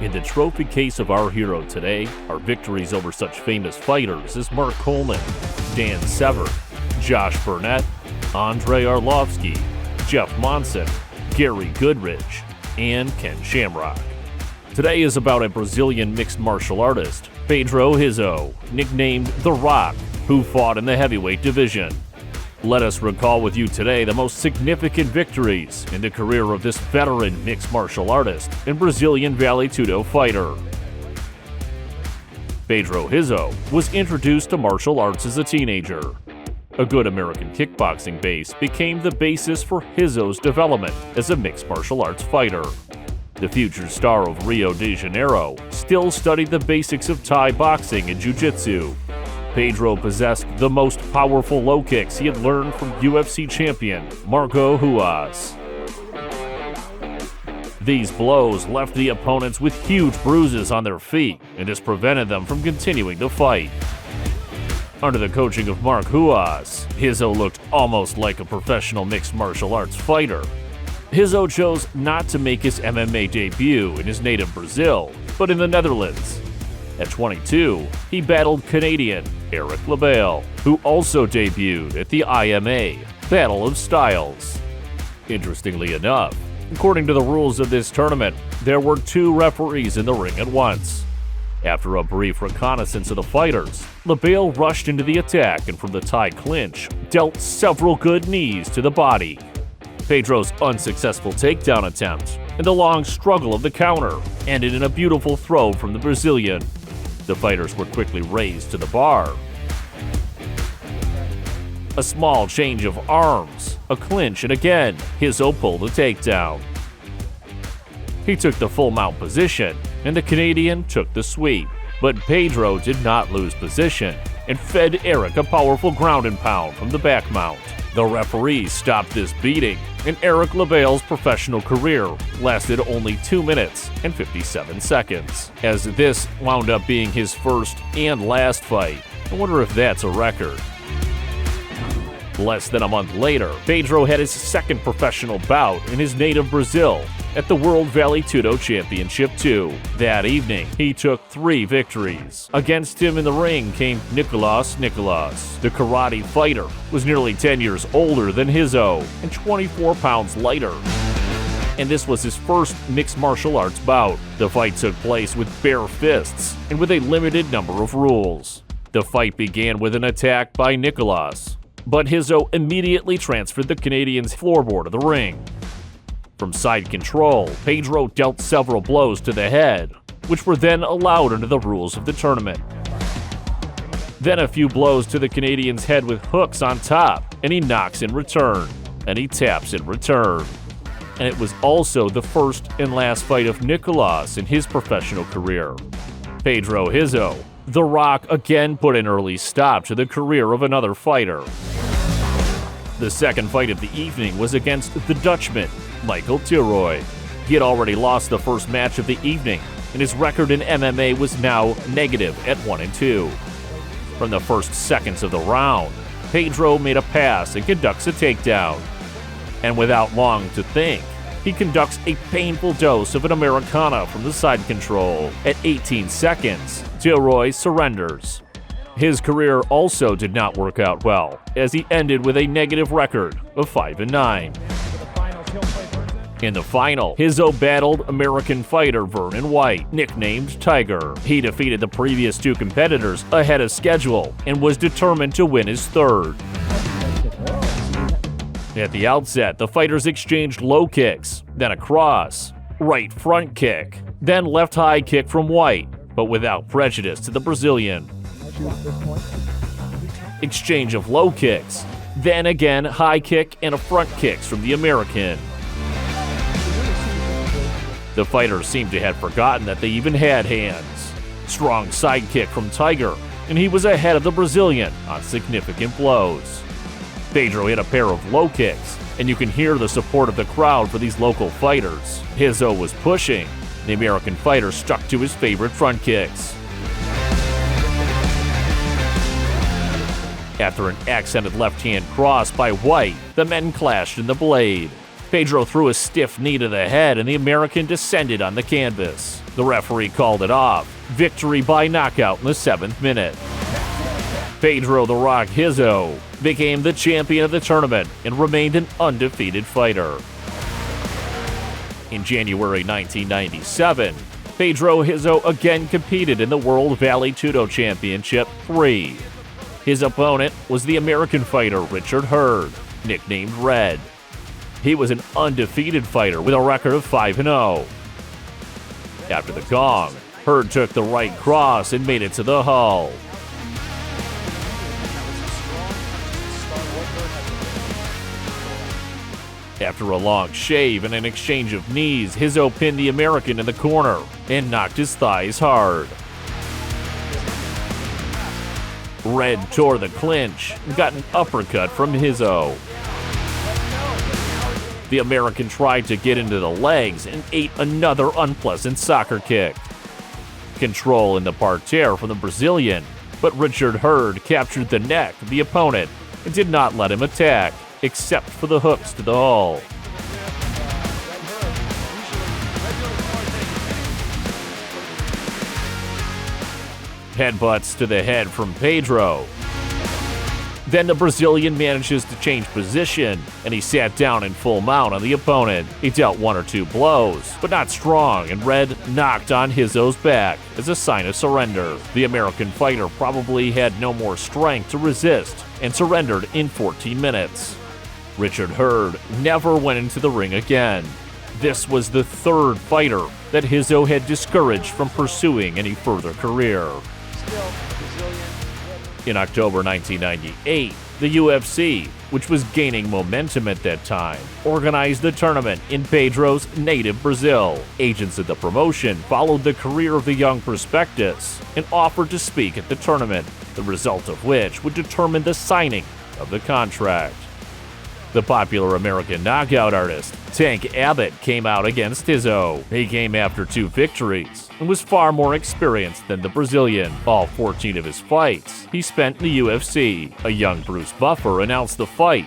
In the trophy case of our hero today are victories over such famous fighters as Mark Coleman, Dan Severn, Josh Barnett, Andrei Arlovski, Jeff Monson, Gary Goodridge, and Ken Shamrock. Today is about a Brazilian mixed martial artist, Pedro Hizzo, nicknamed The Rock, who fought in the heavyweight division. Let us recall with you today the most significant victories in the career of this veteran mixed martial artist and Brazilian Vale Tudo fighter. Pedro Hizzo was introduced to martial arts as a teenager. A good American kickboxing base became the basis for Hizzo's development as a mixed martial arts fighter. The future star of Rio de Janeiro still studied the basics of Thai boxing and jiu-jitsu. Pedro possessed the most powerful low kicks he had learned from UFC champion Marc Huas. These blows left the opponents with huge bruises on their feet, and this prevented them from continuing to fight. Under the coaching of Marc Huas, Hizzo looked almost like a professional mixed martial arts fighter. Hizzo chose not to make his MMA debut in his native Brazil, but in the Netherlands. At 22, he battled Canadian Eric Labelle, who also debuted at the IMA Battle of Styles. Interestingly enough, according to the rules of this tournament, there were two referees in the ring at once. After a brief reconnaissance of the fighters, Labelle rushed into the attack and from the Thai clinch, dealt several good knees to the body. Pedro's unsuccessful takedown attempt and the long struggle of the counter ended in a beautiful throw from the Brazilian. The fighters were quickly raised to the bar. A small change of arms, a clinch, and again, Hizzo pulled a takedown. He took the full mount position, and the Canadian took the sweep. But Pedro did not lose position and fed Eric a powerful ground and pound from the back mount. The referee stopped this beating, and Eric Labelle's professional career lasted only 2 minutes and 57 seconds, as this wound up being his first and last fight. I wonder if that's a record. Less than a month later, Pedro had his second professional bout in his native Brazil at the World Vale Tudo Championship 2. That evening, he took 3 victories. Against him in the ring came Nicolas. The karate fighter was nearly 10 years older than Hizzo and 24 pounds lighter. And this was his first mixed martial arts bout. The fight took place with bare fists and with a limited number of rules. The fight began with an attack by Nicolas, but Hizzo immediately transferred the Canadian's floorboard of the ring. From side control, Pedro dealt several blows to the head, which were then allowed under the rules of the tournament. Then a few blows to the Canadian's head with hooks on top, and he knocks in return, and he taps in return. And it was also the first and last fight of Nicolas in his professional career. Pedro Hizzo, The Rock, again put an early stop to the career of another fighter. The second fight of the evening was against the Dutchman, Michael Tilroy. He had already lost the first match of the evening, and his record in MMA was now negative at 1-2. From the first seconds of the round, Pedro made a pass and conducts a takedown. And without long to think, he conducts a painful dose of an Americana from the side control. At 18 seconds, Tilroy surrenders. His career also did not work out well, as he ended with a negative record of 5-9. In the final, Hizzo battled American fighter Vernon White, nicknamed Tiger. He defeated the previous 2 competitors ahead of schedule and was determined to win his third. At the outset, the fighters exchanged low kicks, then a cross, right front kick, then left high kick from White, but without prejudice to the Brazilian. Exchange of low kicks, then again high kick and a front kicks from the American. The fighters seemed to have forgotten that they even had hands. Strong side kick from Tiger, and he was ahead of the Brazilian on significant blows. Pedro hit a pair of low kicks, and you can hear the support of the crowd for these local fighters. Hizzo was pushing. The American fighter stuck to his favorite front kicks. After an accented left-hand cross by White, the men clashed in the blade. Pedro threw a stiff knee to the head and the American descended on the canvas. The referee called it off. Victory by knockout in the 7th minute. Pedro "The Rock" Hizzo became the champion of the tournament and remained an undefeated fighter. In January 1997, Pedro Hizzo again competed in the World Vale Tudo Championship 3. His opponent was the American fighter Richard Hurd, nicknamed Red. He was an undefeated fighter with a record of 5-0. After the gong, Hurd took the right cross and made it to the hull. After a long shave and an exchange of knees, Hizzo pinned the American in the corner and knocked his thighs hard. Red tore the clinch and got an uppercut from Hizzo. The American tried to get into the legs and ate another unpleasant soccer kick. Control in the parterre from the Brazilian, but Richard Hurd captured the neck of the opponent and did not let him attack, except for the hooks to the hull. Headbutts to the head from Pedro. Then the Brazilian manages to change position, and he sat down in full mount on the opponent. He dealt 1 or 2 blows, but not strong, and Red knocked on Hizzo's back as a sign of surrender. The American fighter probably had no more strength to resist and surrendered in 14 minutes. Richard Hurd never went into the ring again. This was the 3rd fighter that Hizzo had discouraged from pursuing any further career. In October 1998, the UFC, which was gaining momentum at that time, organized the tournament in Pedro's native Brazil. Agents of the promotion followed the career of the young prospectus and offered to speak at the tournament, the result of which would determine the signing of the contract. The popular American knockout artist Tank Abbott came out against Hizzo. He came after 2 victories and was far more experienced than the Brazilian. All 14 of his fights he spent in the UFC. A young Bruce Buffer announced the fight.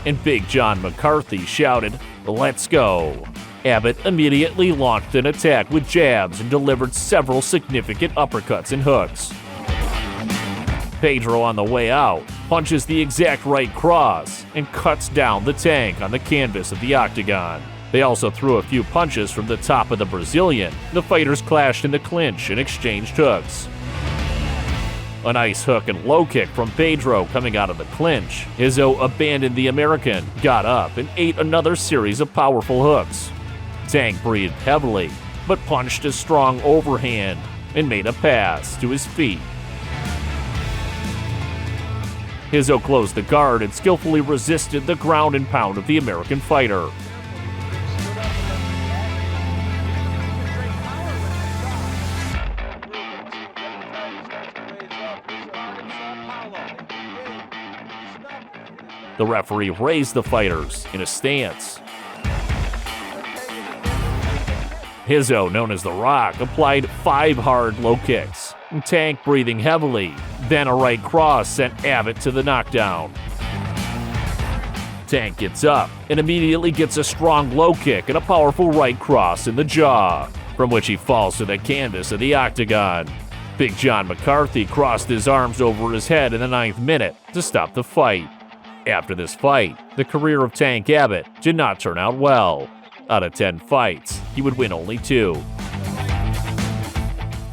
And Big John McCarthy shouted, "Let's go." Abbott immediately launched an attack with jabs and delivered several significant uppercuts and hooks. Pedro, on the way out, punches the exact right cross and cuts down the Tank on the canvas of the octagon. They also threw a few punches from the top of the Brazilian. The fighters clashed in the clinch and exchanged hooks. A nice hook and low kick from Pedro coming out of the clinch. Hizzo abandoned the American, got up, and ate another series of powerful hooks. Tank breathed heavily, but punched a strong overhand and made a pass to his feet. Hizzo closed the guard and skillfully resisted the ground and pound of the American fighter. The referee raised the fighters in a stance. Hizzo, known as The Rock, applied 5 hard low kicks. Tank breathing heavily. Then a right cross sent Abbott to the knockdown. Tank gets up and immediately gets a strong low kick and a powerful right cross in the jaw, from which he falls to the canvas of the octagon. Big John McCarthy crossed his arms over his head in the 9th minute to stop the fight. After this fight, the career of Tank Abbott did not turn out well. Out of 10 fights, he would win only 2.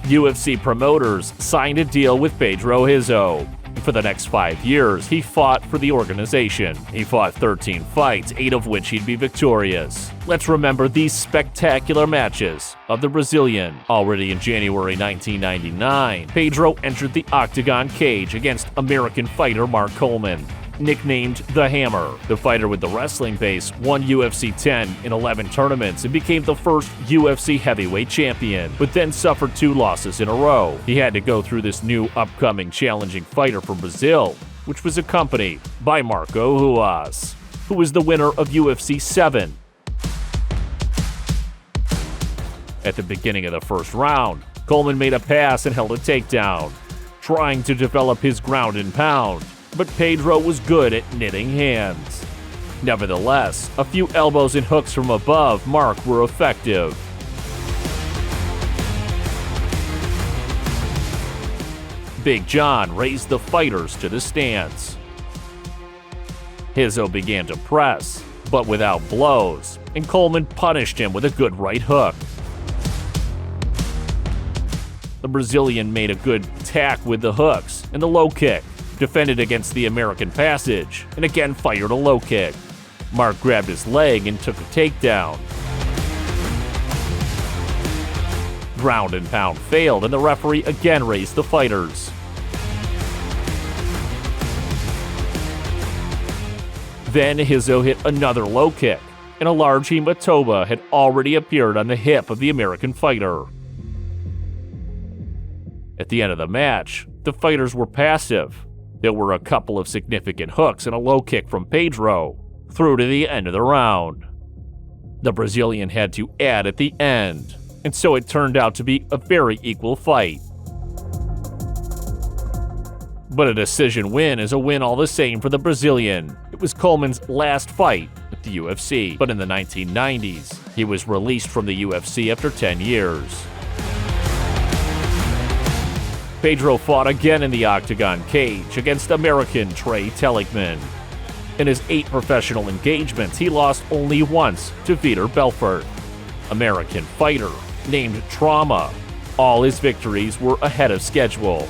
UFC promoters signed a deal with Pedro Hizzo. For the next 5 years, he fought for the organization. He fought 13 fights, 8 of which he'd be victorious. Let's remember these spectacular matches of the Brazilian. Already in January 1999, Pedro entered the octagon cage against American fighter Mark Coleman. Nicknamed The Hammer, the fighter with the wrestling base won UFC 10 in 11 tournaments and became the first UFC heavyweight champion, but then suffered 2 losses in a row. He had to go through this new upcoming challenging fighter from Brazil, which was accompanied by Marc Huas, who was the winner of UFC 7. At the beginning of the first round, Coleman made a pass and held a takedown. trying to develop his ground and pound, but Pedro was good at knitting hands. Nevertheless, a few elbows and hooks from above Mark were effective. Big John raised the fighters to the stance. Hizzo began to press, but without blows, and Coleman punished him with a good right hook. The Brazilian made a good tack with the hooks and the low kick, defended against the American passage, and again fired a low kick. Mark grabbed his leg and took a takedown. Ground and pound failed, and the referee again raised the fighters. Then Hizzo hit another low kick, and a large hematoma had already appeared on the hip of the American fighter. At the end of the match, the fighters were passive. There were a couple of significant hooks and a low kick from Pedro, through to the end of the round. The Brazilian had to add at the end, and so it turned out to be a very equal fight. But a decision win is a win all the same for the Brazilian. It was Coleman's last fight at the UFC, but in the 1990s, he was released from the UFC after 10 years. Pedro fought again in the octagon cage against American Trey Telligman. In his 8 professional engagements, he lost only once to Vitor Belfort. American fighter named Trauma. All his victories were ahead of schedule.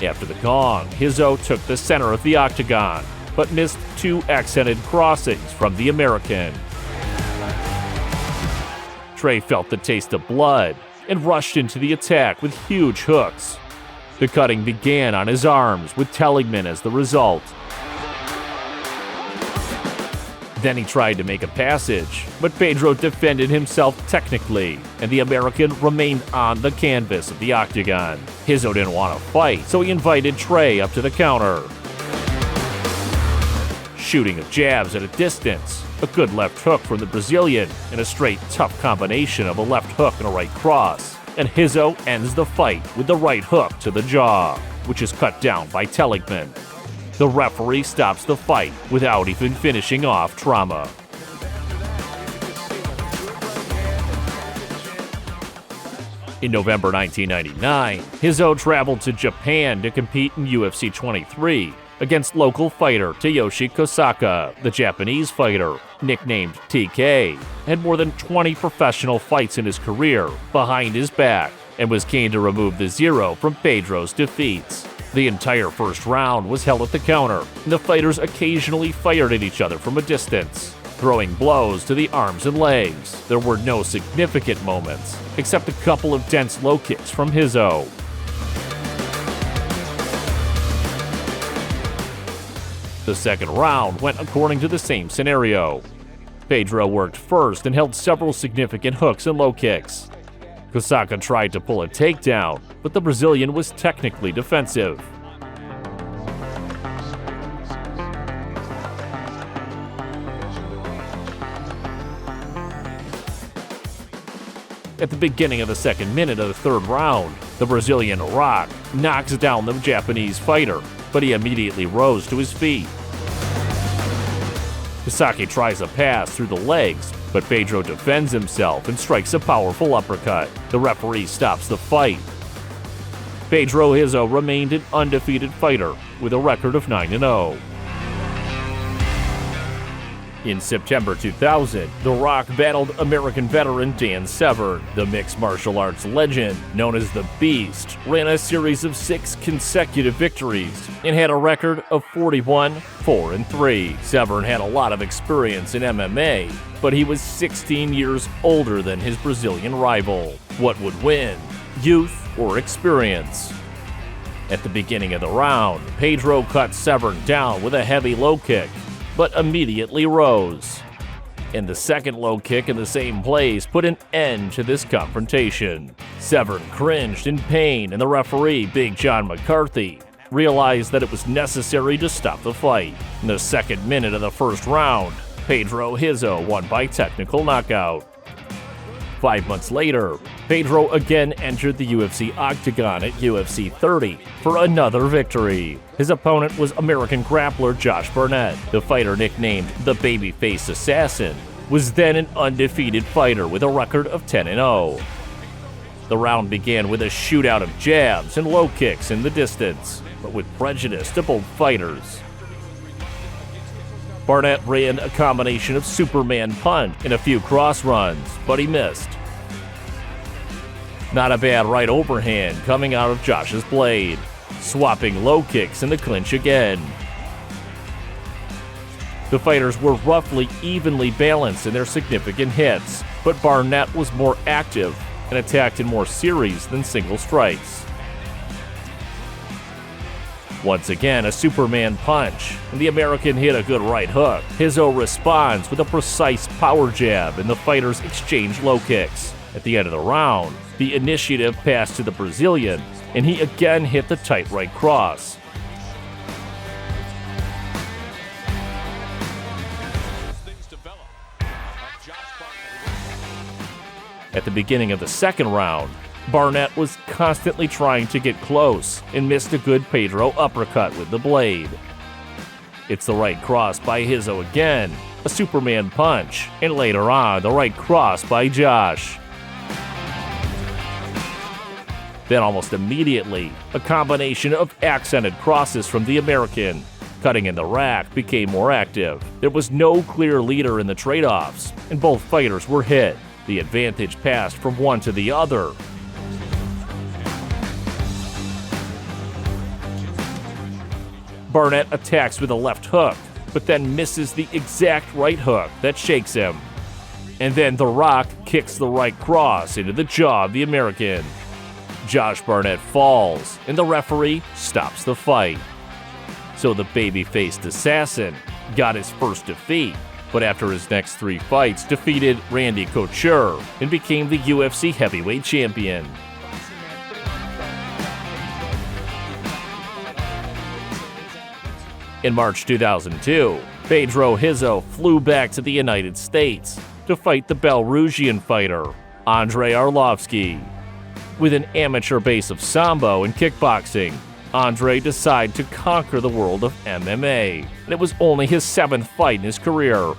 After the gong, Hizzo took the center of the octagon, but missed 2 accented crossings from the American. Trey felt the taste of blood and rushed into the attack with huge hooks. The cutting began on his arms, with Telligman as the result. Then he tried to make a passage, but Pedro defended himself technically, and the American remained on the canvas of the octagon. Hizzo didn't want to fight, so he invited Trey up to the counter. Shooting of jabs at a distance, a good left hook from the Brazilian, and a straight tough combination of a left hook and a right cross. And Hizzo ends the fight with the right hook to the jaw, which is cut down by Telligman. The referee stops the fight without even finishing off Trauma. In November 1999, Hizzo traveled to Japan to compete in UFC 23 against local fighter Tayoshi Kosaka. The Japanese fighter, nicknamed TK, had more than 20 professional fights in his career behind his back and was keen to remove the zero from Pedro's defeats. The entire first round was held at the counter, and the fighters occasionally fired at each other from a distance, throwing blows to the arms and legs. There were no significant moments, except a couple of dense low kicks from Hizzo. The second round went according to the same scenario. Pedro worked first and held several significant hooks and low kicks. Kosaka tried to pull a takedown, but the Brazilian was technically defensive. At the beginning of the second minute of the third round, the Brazilian Rock knocks down the Japanese fighter, but he immediately rose to his feet. Kosaka tries a pass through the legs, but Pedro defends himself and strikes a powerful uppercut. The referee stops the fight. Pedro Hizzo remained an undefeated fighter with a record of 9-0. In September 2000, The Rock battled American veteran Dan Severn. The mixed martial arts legend, known as the Beast, ran a series of 6 consecutive victories and had a record of 41-4-3. Severn had a lot of experience in MMA, but he was 16 years older than his Brazilian rival. What would win, youth or experience? At the beginning of the round, Pedro cut Severn down with a heavy low kick, but immediately rose. And the second low kick in the same place put an end to this confrontation. Severn cringed in pain, and the referee, Big John McCarthy, realized that it was necessary to stop the fight. In the second minute of the first round, Pedro Hizzo won by technical knockout. 5 months later, Pedro again entered the UFC octagon at UFC 30 for another victory. His opponent was American grappler Josh Barnett. The fighter, nicknamed the Babyface Assassin, was then an undefeated fighter with a record of 10-0. The round began with a shootout of jabs and low kicks in the distance, but with prejudice to both fighters. Barnett ran a combination of Superman punch and a few cross runs, but he missed. Not a bad right overhand coming out of Josh's blade, swapping low kicks in the clinch again. The fighters were roughly evenly balanced in their significant hits, but Barnett was more active and attacked in more series than single strikes. Once again, a Superman punch, and the American hit a good right hook. Hizzo responds with a precise power jab, and the fighters exchange low kicks. At the end of the round, the initiative passed to the Brazilian, and he again hit the tight right cross. At the beginning of the second round, Barnett was constantly trying to get close and missed a good Pedro uppercut with the blade. It's the right cross by Hizzo again, a Superman punch, and later on, the right cross by Josh. Then almost immediately, a combination of accented crosses from the American. Cutting in the rack became more active. There was no clear leader in the trade-offs, and both fighters were hit. The advantage passed from one to the other. Barnett attacks with a left hook, but then misses the exact right hook that shakes him. And then The Rock kicks the right cross into the jaw of the American. Josh Barnett falls, and the referee stops the fight. So the baby-faced assassin got his first defeat, but after his next 3 fights, defeated Randy Couture and became the UFC heavyweight champion. In March 2002, Pedro Hizzo flew back to the United States to fight the Belarusian fighter, Andrei Arlovski. With an amateur base of Sambo and kickboxing, Andrei decided to conquer the world of MMA, and it was only his 7th fight in his career.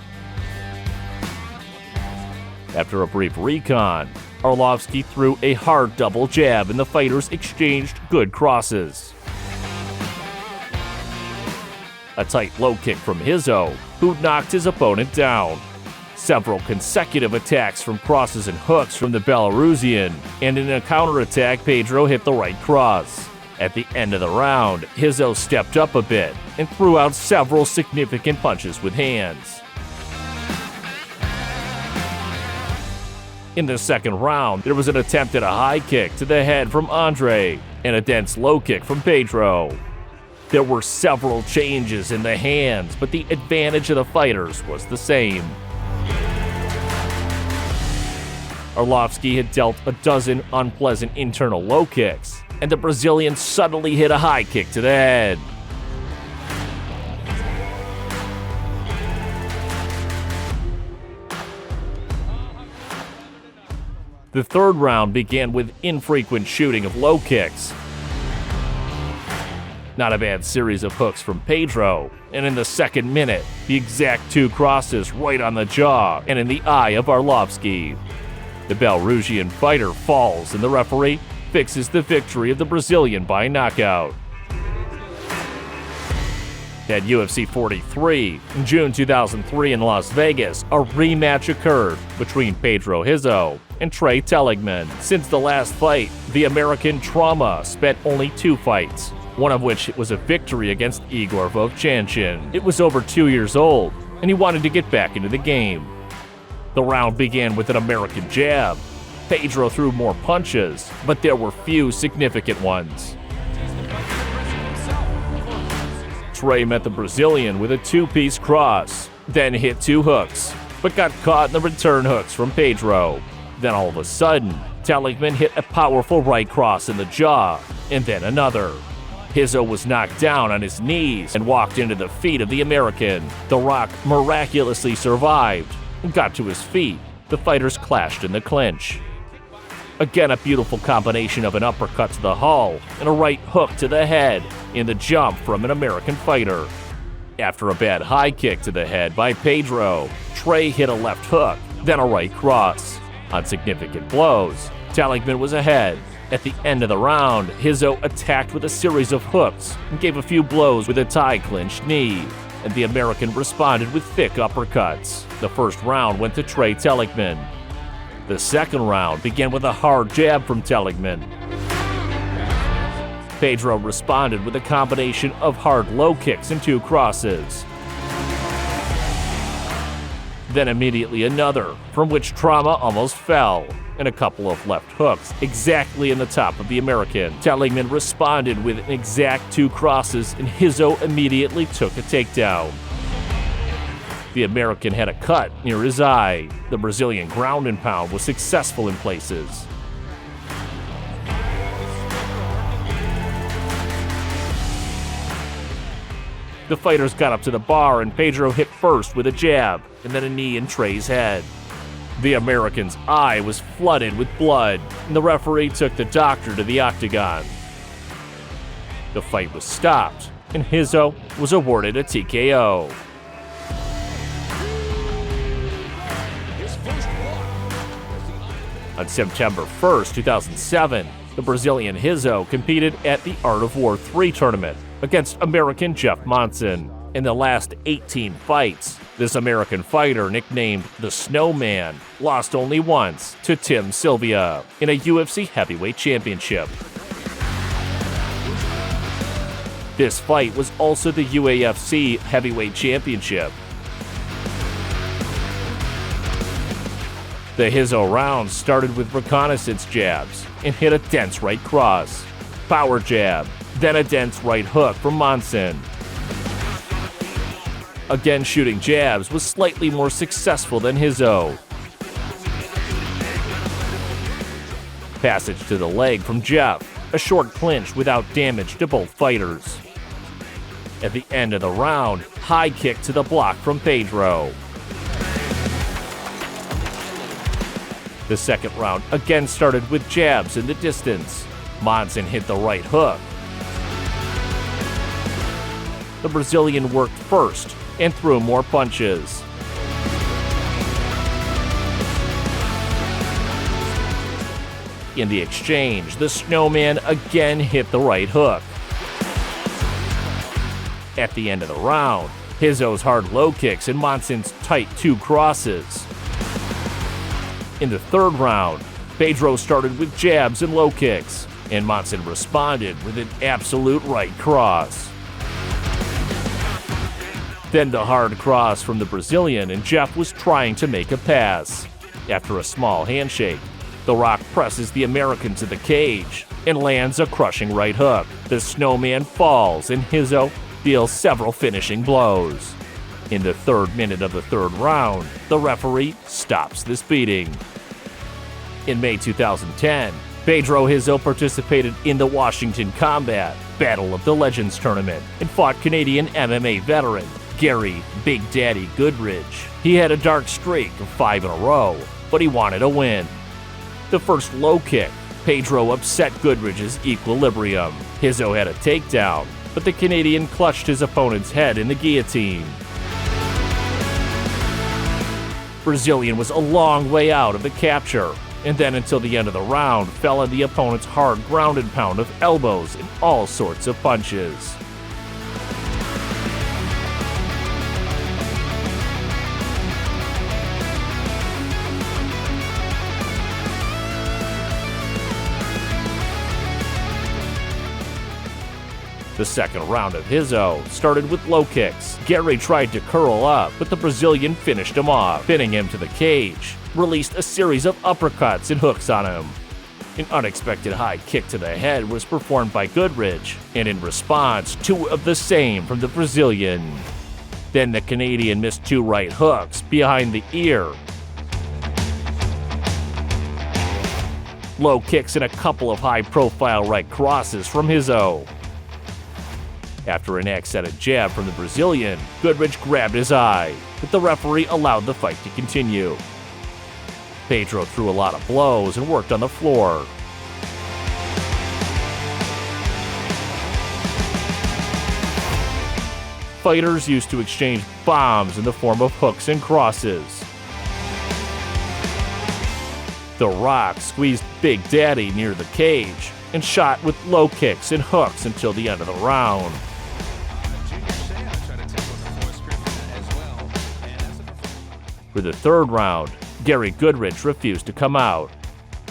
After a brief recon, Arlovski threw a hard double jab and the fighters exchanged good crosses. A tight low kick from Hizzo, who knocked his opponent down. Several consecutive attacks from crosses and hooks from the Belarusian, and in a counterattack, Pedro hit the right cross. At the end of the round, Hizzo stepped up a bit and threw out several significant punches with hands. In the second round, there was an attempt at a high kick to the head from Andrei and a dense low kick from Pedro. There were several changes in the hands, but the advantage of the fighters was the same. Arlovski had dealt a dozen unpleasant internal low kicks, and the Brazilian suddenly hit a high kick to the head. The third round began with infrequent shooting of low kicks. Not a bad series of hooks from Pedro, and in the second minute, the exact 2 crosses right on the jaw and in the eye of Arlovski. The Belarusian fighter falls, and the referee fixes the victory of the Brazilian by knockout. At UFC 43, in June 2003 in Las Vegas, a rematch occurred between Pedro Hizzo and Trey Teligman. Since the last fight, the American Trauma spent only 2 fights, one of which was a victory against Igor Vovchanchin. It was over 2 years old, and he wanted to get back into the game. The round began with an American jab. Pedro threw more punches, but there were few significant ones. Trey met the Brazilian with a 2-piece cross, then hit 2 hooks, but got caught in the return hooks from Pedro. Then all of a sudden, Teligman hit a powerful right cross in the jaw, and then another. Hizzo was knocked down on his knees and walked into the feet of the American. The Rock miraculously survived and got to his feet, The fighters clashed in the clinch. Again, a beautiful combination of an uppercut to the hull and a right hook to the head in the jump from an American fighter. After a bad high kick to the head by Pedro, Trey hit a left hook, then a right cross. On significant blows, Teligman was ahead. At the end of the round, Hizzo attacked with a series of hooks and gave a few blows with a tie-clinched knee, and the American responded with thick uppercuts. The first round went to Trey Teligman. The second round began with a hard jab from Teligman. Pedro responded with a combination of hard low kicks and 2 crosses. Then immediately another, from which Trauma almost fell, and a couple of left hooks exactly in the top of the American. Teligman responded with an exact 2 crosses, and Hizzo immediately took a takedown. The American had a cut near his eye. The Brazilian ground and pound was successful in places. The fighters got up to the bar, and Pedro hit first with a jab and then a knee in Trey's head. The American's eye was flooded with blood, and the referee took the doctor to the octagon. The fight was stopped, and Hizzo was awarded a TKO. On September 1st, 2007, the Brazilian Hizzo competed at the Art of War 3 tournament against American Jeff Monson. In the last 18 fights, this American fighter, nicknamed the Snowman, lost only once to Tim Sylvia in a UFC heavyweight championship. This fight was also the UFC heavyweight championship. The Hizzo round started with reconnaissance jabs and hit a dense right cross, power jab, then a dense right hook from Monson. Again, shooting jabs was slightly more successful than Hizzo. Passage to the leg from Jeff, a short clinch without damage to both fighters. At the end of the round, high kick to the block from Pedro. The second round again started with jabs in the distance. Monson hit the right hook. The Brazilian worked first and threw more punches. In the exchange, the Snowman again hit the right hook. At the end of the round, Hizzo's hard low kicks and Monson's tight 2 crosses. In the third round, Pedro started with jabs and low kicks, and Monson responded with an absolute right cross. Then the hard cross from the Brazilian, and Jeff was trying to make a pass. After a small handshake, The Rock presses the American to the cage and lands a crushing right hook. The Snowman falls, and Hizzo deals several finishing blows. In the 3rd minute of the 3rd round, the referee stops this beating. In May 2010, Pedro Hizzo participated in the Washington Combat Battle of the Legends tournament and fought Canadian MMA veteran Gary Big Daddy Goodridge. He had a dark streak of 5 in a row, but he wanted a win. The first low kick, Pedro upset Goodridge's equilibrium. Hizzo had a takedown, but the Canadian clutched his opponent's head in the guillotine. Brazilian was a long way out of the capture, and then until the end of the round fell on the opponent's hard ground and pound of elbows and all sorts of punches. The second round of Hizzo started with low kicks. Gary tried to curl up, but the Brazilian finished him off, pinning him to the cage, released a series of uppercuts and hooks on him. An unexpected high kick to the head was performed by Goodridge, and in response, 2 of the same from the Brazilian. Then the Canadian missed 2 right hooks behind the ear. Low kicks and a couple of high-profile right crosses from Hizzo. After an accented jab from the Brazilian, Goodridge grabbed his eye, but the referee allowed the fight to continue. Pedro threw a lot of blows and worked on the floor. Fighters used to exchange bombs in the form of hooks and crosses. The Rock squeezed Big Daddy near the cage and shot with low kicks and hooks until the end of the round. For the third round, Gary Goodridge refused to come out.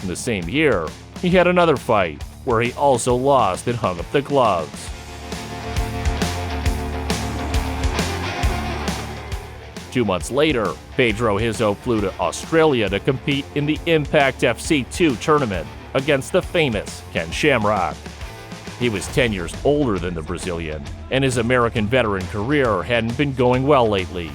In the same year, he had another fight where he also lost and hung up the gloves. Two months later, Pedro Hizzo flew to Australia to compete in the Impact FC2 tournament against the famous Ken Shamrock. He was 10 years older than the Brazilian, and his American veteran career hadn't been going well lately.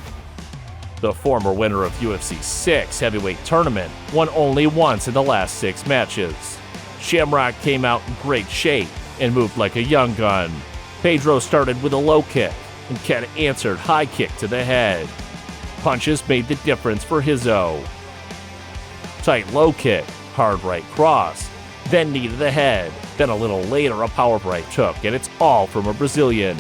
The former winner of UFC 6 heavyweight tournament won only once in the last 6 matches. Shamrock came out in great shape and moved like a young gun. Pedro started with a low kick, and Ken answered high kick to the head. Punches made the difference for Hizzo. Tight low kick, hard right cross, then knee to the head, then a little later a power right hook, and it's all from a Brazilian.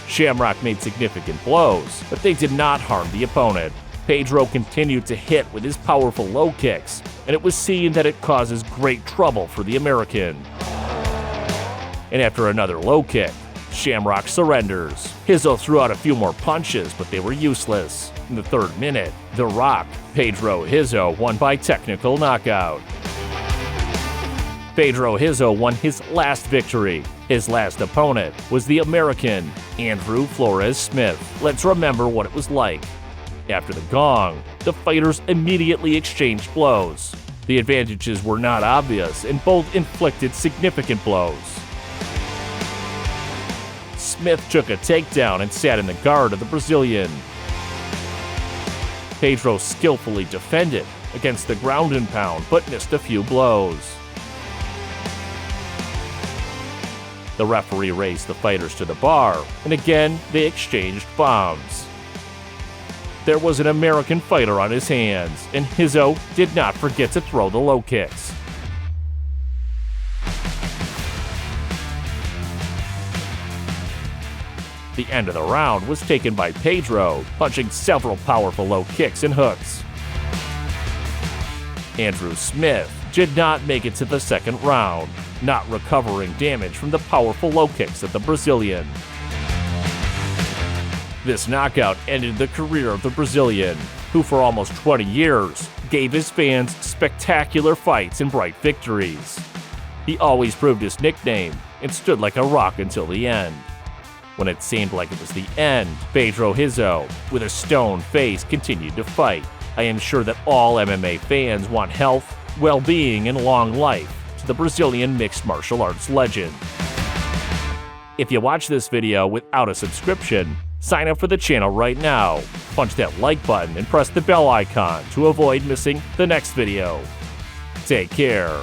Shamrock made significant blows, but they did not harm the opponent. Pedro continued to hit with his powerful low kicks, and it was seen that it causes great trouble for the American. And after another low kick, Shamrock surrenders. Hizzo threw out a few more punches, but they were useless. In the third minute, The Rock, Pedro Hizzo, won by technical knockout. Pedro Hizzo won his last victory. His last opponent was the American, Andrew Flores Smith. Let's remember what it was like. After the gong, the fighters immediately exchanged blows. The advantages were not obvious, and both inflicted significant blows. Smith took a takedown and sat in the guard of the Brazilian. Pedro skillfully defended against the ground and pound, but missed a few blows. The referee raised the fighters to the bar, and again they exchanged bombs. There was an American fighter on his hands, and Hizzo did not forget to throw the low kicks. The end of the round was taken by Pedro, punching several powerful low kicks and hooks. Andrew Smith did not make it to the second round, not recovering damage from the powerful low kicks of the Brazilian. This knockout ended the career of the Brazilian, who for almost 20 years gave his fans spectacular fights and bright victories. He always proved his nickname and stood like a rock until the end. When it seemed like it was the end, Pedro Hizzo, with a stone face, continued to fight. I am sure that all MMA fans want health, well-being, and long life to the Brazilian mixed martial arts legend. If you watch this video without a subscription, sign up for the channel right now. Punch that like button and press the bell icon to avoid missing the next video. Take care.